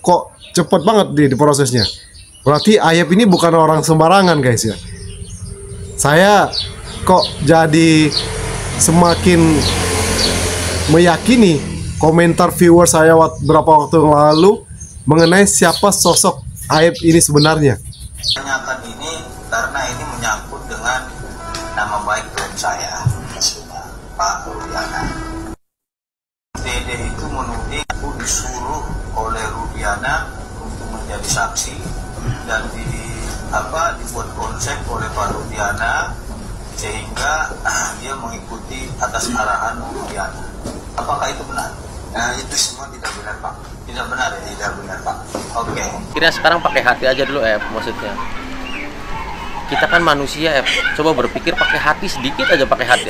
kok cepet banget di prosesnya. Berarti Ayep ini bukan orang sembarangan guys ya. Saya kok jadi semakin meyakini komentar viewer saya beberapa waktu yang lalu mengenai siapa sosok Ayep ini sebenarnya. Tanyakan ini karena ini menyangkut dengan nama baik klien saya, Pak Rudiana. Dede itu menuding aku disuruh oleh Rudiana untuk menjadi saksi dan dibuat konsep oleh Pak Rudiana sehingga dia mengikuti atas arahan Rudiana. Apakah itu benar? Nah, itu semua tidak benar, Pak. Tidak benar ya? Tidak benar, Pak. Oke. Kira sekarang pakai hati aja dulu, maksudnya. Kita kan manusia, coba berpikir pakai hati sedikit aja, pakai hati,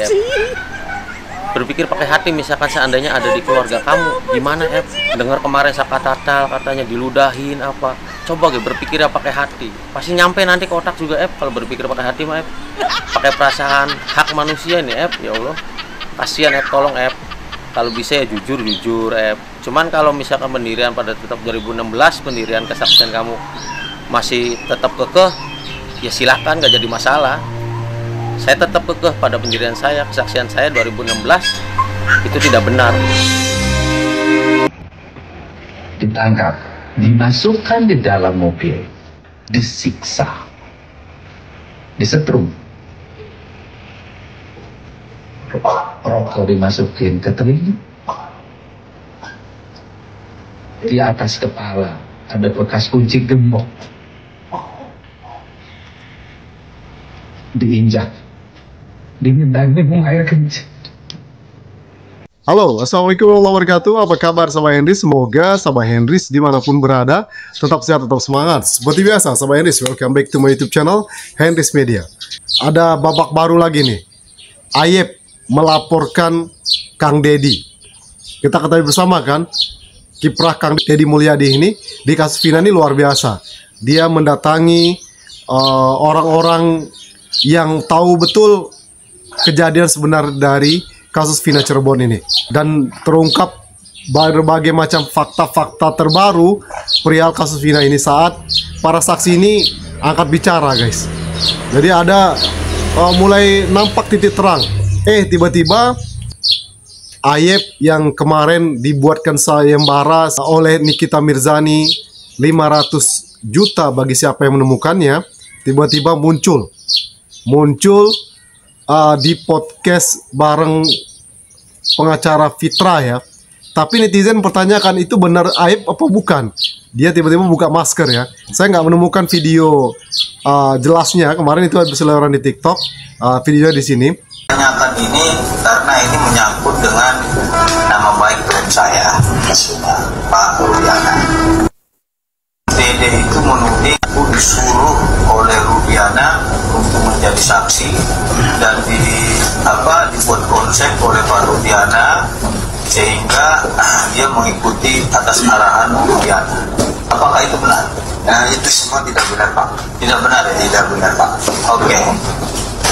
Berpikir pakai hati, misalkan seandainya ada di keluarga kamu, gimana, dengar kemarin Saka Tatal katanya diludahin apa. Coba berpikir pakai hati. Pasti nyampe nanti ke otak juga, kalau berpikir pakai hati mah, pakai perasaan hak manusia ini, ya Allah. Kasihan, tolong, kalau bisa ya jujur, Cuman kalau misalkan pendirian pada tetap 2016 pendirian kesaksian kamu masih tetap kekeh, ya silahkan, gak jadi masalah. Saya tetap kekeh pada pendirian saya, kesaksian saya 2016 itu tidak benar. Ditangkap, dimasukkan di dalam mobil, disiksa, disetrum, rokok dimasukin ke telinga, di atas kepala ada bekas kunci gembok, diinjak, diminum air kencing. Halo, assalamualaikum warahmatullahi wabarakatuh. Apa kabar Sahabat Hendris? Semoga Sahabat Hendris dimanapun berada tetap sehat, tetap semangat. Seperti biasa Sahabat Hendris, welcome back to my YouTube channel Hendris Media. Ada babak baru lagi nih. Ayep melaporkan Kang Deddy. Kita ketahui bersama kan, kiprah Kang Deddy Mulyadi ini di kasus Vina ini luar biasa. Dia mendatangi orang-orang yang tahu betul kejadian sebenar dari kasus Vina Cirebon ini, dan terungkap berbagai macam fakta-fakta terbaru perihal kasus Vina ini saat para saksi ini angkat bicara guys. Jadi ada mulai nampak titik terang. Tiba-tiba Ayep yang kemarin dibuatkan sayembara oleh Nikita Mirzani 500 juta bagi siapa yang menemukannya, tiba-tiba muncul di podcast bareng pengacara Fitra ya. Tapi netizen pertanyakan, itu benar Ayep apa bukan? Dia tiba-tiba buka masker ya. Saya nggak menemukan video jelasnya. Kemarin itu ada berseliweran di TikTok. Videonya di sini. Tanyakan ini karena ini menyangkut dengan nama baik klien saya, Pak Rudiana. Dede itu menuding aku disuruh oleh Rudiana untuk menjadi saksi dan dibuat konsep oleh Pak Rudiana sehingga dia mengikuti atas arahan Rudiana. Apakah itu benar? Nah, itu semua tidak benar, Pak. Tidak benar ya? Tidak benar, Pak. Oke.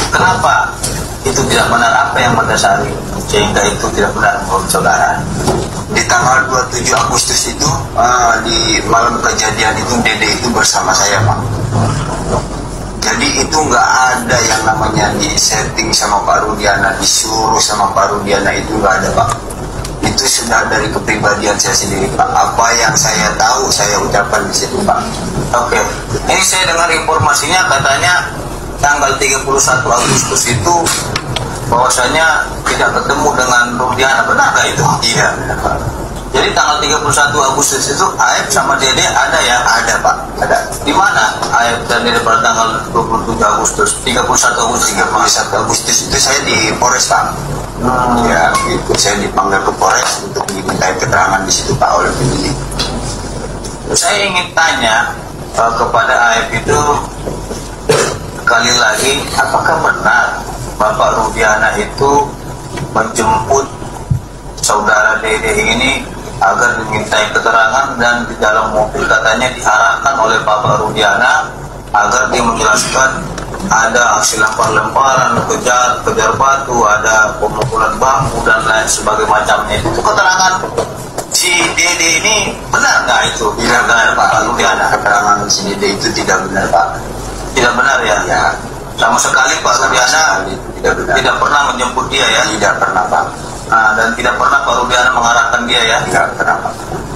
Kenapa itu tidak benar? Apa yang mendasari sehingga itu tidak benar menurut saudara? Di tanggal 27 Agustus itu, di malam kejadian itu, Dede itu bersama saya, Pak. Jadi itu nggak ada yang namanya di setting sama Pak Rudiana, disuruh sama Pak Rudiana, itu nggak ada, Pak. Itu sudah dari kepribadian saya sendiri, Pak. Apa yang saya tahu saya ucapkan di situ, Pak. Oke. Ini saya dengar informasinya katanya tanggal 31 Agustus itu bahwasanya tidak ketemu dengan Rudiana. Benarkah itu? Iya, benar, Pak. Jadi tanggal 31 Agustus itu Ayep sama Dede ada ya? Ada, Pak. Ada. Di mana Ayep dan Dede pada tanggal 27 Agustus? 31 Agustus itu saya di Polres, Pak. Ya, itu saya dipanggil ke Polres untuk dimintai keterangan di situ, Pak, oleh penyidik. Saya ingin tanya kepada Ayep itu sekali lagi, apakah benar Bapak Rudiana itu menjemput saudara Dede ini agar dimintai keterangan, dan di dalam mobil katanya diarahkan oleh Bapak Rudiana agar dia menjelaskan ada aksi lempar-lemparan, kejar batu, ada pemukulan bambu dan lain sebagainya macamnya. Itu keterangan si Dede ini benar nggak itu? Tidak benar Pak. Lalu ada keterangan si Dede itu tidak benar Pak. Tidak benar ya? Ya. Sama sekali Pak Rudiana tidak pernah menjemput dia ya? Tidak pernah Pak. Nah, dan tidak pernah Pak Rudiana mengarahkan dia ya? Tidak pernah Pak.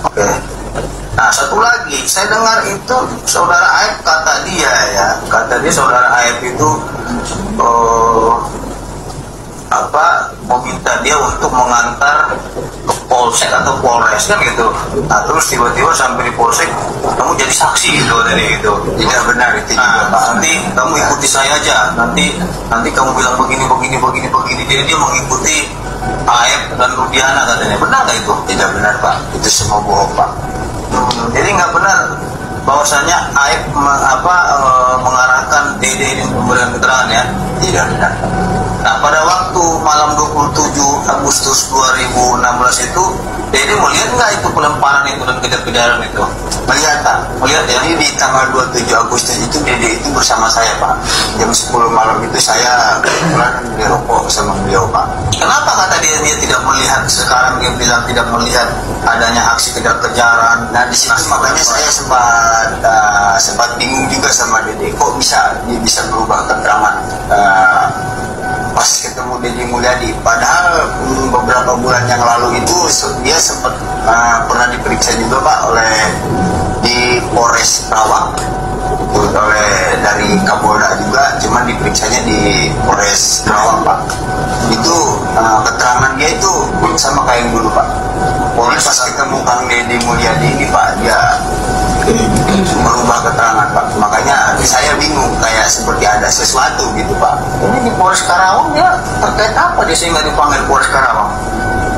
Oke. Nah, satu lagi, saya dengar itu saudara Aib kata dia ya, kata dia saudara Aib itu meminta dia untuk mengantar ke polsek atau polres kan gitu. Nah, terus tiba-tiba sampai di polsek kamu jadi saksi gitu dari itu. Tidak benar itu juga Pak. Nanti kamu ikuti saya aja. Nanti kamu bilang begini. Jadi dia mengikuti Aib dan Rudiana katanya. Benar nggak itu? Tidak benar Pak. Itu semua bohong Pak. Jadi nggak benar bahwasanya Aib mengarahkan Dede ini memberikan keterangan ya. Tidak benar. Nah, pada waktu malam 27 Agustus 2016 itu Dede melihat nggak itu pelemparan itu dan kejar-kejaran itu? Melihat Pak, melihat ya. Ini di tanggal 27 Agustus itu Dede itu bersama saya Pak. Jam 10 malam itu saya kebetulan beli rokok sama beliau Pak. Kenapa kata dia tidak melihat? Sekarang dia bilang tidak melihat adanya aksi kejar-kejaran. Nah, di situ makanya saya sempat bingung juga sama Dede. Kok dia bisa berubah keterangan pas ketemu Deddy Mulyadi? Padahal beberapa bulan yang lalu itu dia sempat pernah diperiksa juga Pak di Polres Rawang oleh dari Kapolda juga, cuman diperiksanya di Polres Rawang Pak. Itu keterangan dia itu sama kayak yang dulu Pak. Polres pas ketemu Kang Deddy Mulyadi ini Pak, dia merubah keterangan Pak. Makanya saya bingung, kayak seperti ada sesuatu gitu Pak. Ini di Polres Karawang dia terkait apa dia sehingga dipanggil Polres Karawang?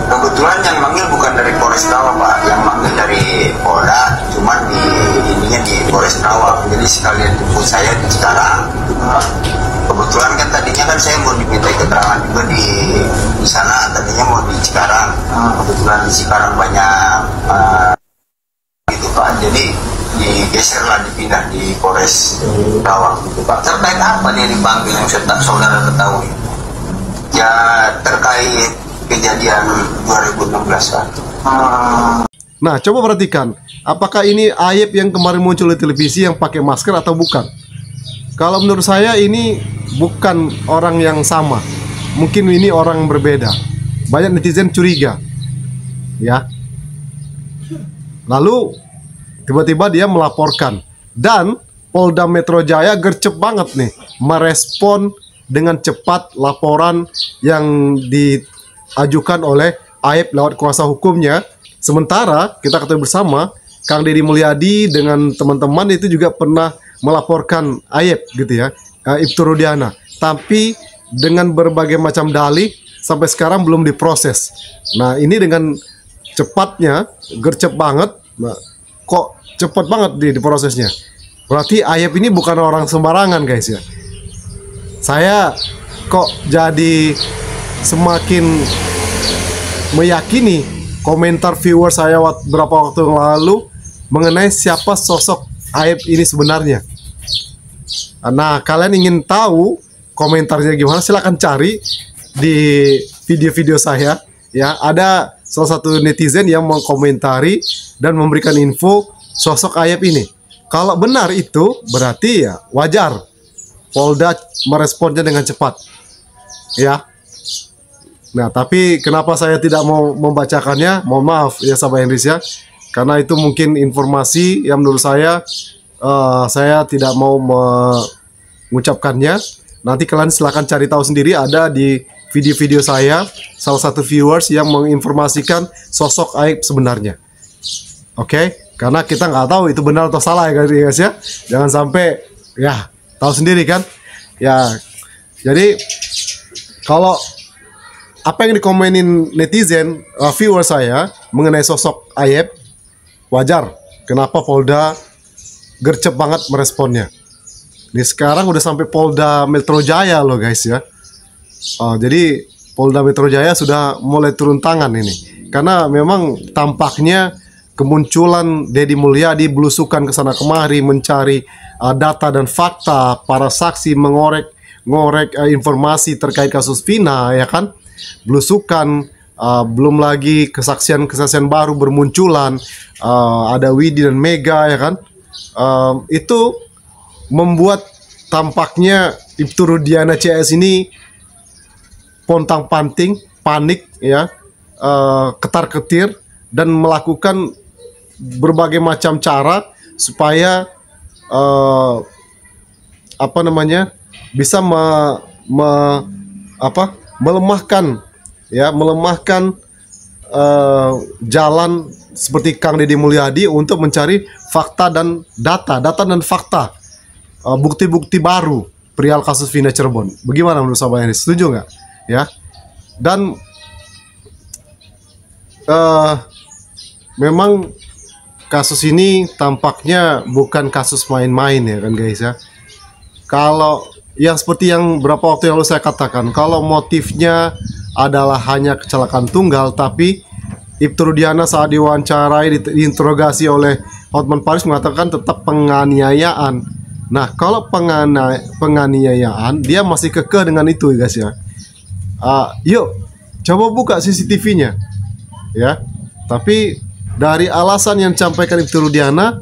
Kebetulan yang manggil bukan dari Polres Karawang Pak, yang manggil dari Polda, cuman ininya di Polres Karawang. Jadi sekalian jemput saya di Cikarang. Kebetulan kan tadinya kan saya mau diminta keterangan juga di sana, tadinya mau di Cikarang. Kebetulan di Cikarang banyak gitu Pak. Jadi digeser lah, dipindah di Polres Karawang gitu Pak. Terkait apa dia dipanggil yang saudara ketahui? Ya terkait kejadian 2016 Pak. Nah, coba perhatikan, apakah ini Aib yang kemarin muncul di televisi yang pakai masker atau bukan? Kalau menurut saya ini bukan orang yang sama. Mungkin ini orang yang berbeda. Banyak netizen curiga. Ya. Lalu tiba-tiba dia melaporkan, dan Polda Metro Jaya gercep banget nih merespon dengan cepat laporan yang diajukan oleh Aib lewat kuasa hukumnya. Sementara kita ketahui bersama Kang Deddy Mulyadi dengan teman-teman itu juga pernah melaporkan Aib gitu ya, Ibtu Rudiana, tapi dengan berbagai macam dalih sampai sekarang belum diproses. Nah, ini dengan cepatnya, gercep banget. Nah, kok cepat banget di prosesnya? Berarti Aib ini bukan orang sembarangan guys ya. Saya kok jadi semakin meyakini komentar viewer saya beberapa waktu yang lalu mengenai siapa sosok Aib ini sebenarnya. Nah, kalian ingin tahu komentarnya gimana? Silahkan cari di video-video saya ya. Ada salah satu netizen yang mengkomentari dan memberikan info sosok Aib ini. Kalau benar itu berarti ya wajar Polda meresponnya dengan cepat ya. Nah, tapi kenapa saya tidak mau membacakannya? Mohon maaf ya sahabat Henris ya, karena itu mungkin informasi yang menurut saya tidak mau mengucapkannya. Nanti kalian silahkan cari tahu sendiri, ada di video-video saya salah satu viewers yang menginformasikan sosok Aib sebenarnya. Oke, karena kita nggak tahu itu benar atau salah ya guys ya. Jangan sampai ya tahu sendiri kan ya. Jadi kalau apa yang dikomenin netizen viewer saya mengenai sosok Aib, wajar kenapa Polda gercep banget meresponnya. Ini sekarang udah sampai Polda Metro Jaya loh guys ya. Jadi Polda Metro Jaya sudah mulai turun tangan ini, karena memang tampaknya kemunculan Deddy Mulyadi belusukan ke sana kemari mencari data dan fakta, para saksi ngorek informasi terkait kasus Vina ya kan, belusukan belum lagi kesaksian-kesaksian baru bermunculan, ada Widi dan Mega ya kan, itu membuat tampaknya Ibtu Rudiana CS ini pontang-panting, panik ya, ketar-ketir dan melakukan berbagai macam cara supaya bisa melemahkan jalan seperti Kang Deddy Mulyadi untuk mencari fakta dan data dan fakta, bukti-bukti baru perihal kasus Vina Cirebon. Bagaimana menurut sahabat Henris? Setuju nggak? Ya. Dan memang kasus ini tampaknya bukan kasus main-main ya kan guys ya. Kalau yang seperti yang beberapa waktu yang lalu saya katakan, kalau motifnya adalah hanya kecelakaan tunggal, tapi Ibtu Rudiana saat diwawancarai, diinterogasi oleh Hotman Paris mengatakan tetap penganiayaan. Nah, kalau penganiayaan, dia masih kekeh dengan itu guys ya. Yuk, coba buka CCTV-nya ya. Tapi dari alasan yang disampaikan Ibtu Rudiana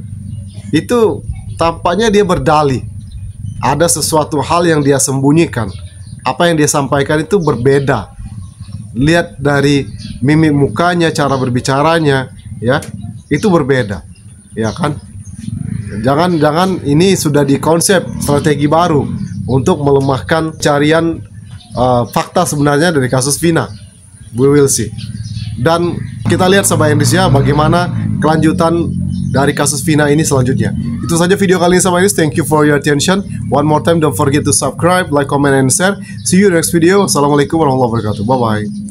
itu tampaknya dia berdalih ada sesuatu hal yang dia sembunyikan. Apa yang dia sampaikan itu berbeda. Lihat dari mimik mukanya, cara berbicaranya ya, itu berbeda. Ya kan? Jangan ini sudah dikonsep strategi baru untuk melemahkan carian fakta sebenarnya dari kasus Vina. We will see. Dan kita lihat sahabat Indonesia bagaimana kelanjutan dari kasus Vina ini selanjutnya. Itu saja video kali ini sahabat Indonesia. Thank you for your attention. One more time, don't forget to subscribe, like, comment, and share. See you next video. Assalamualaikum warahmatullahi wabarakatuh. Bye bye.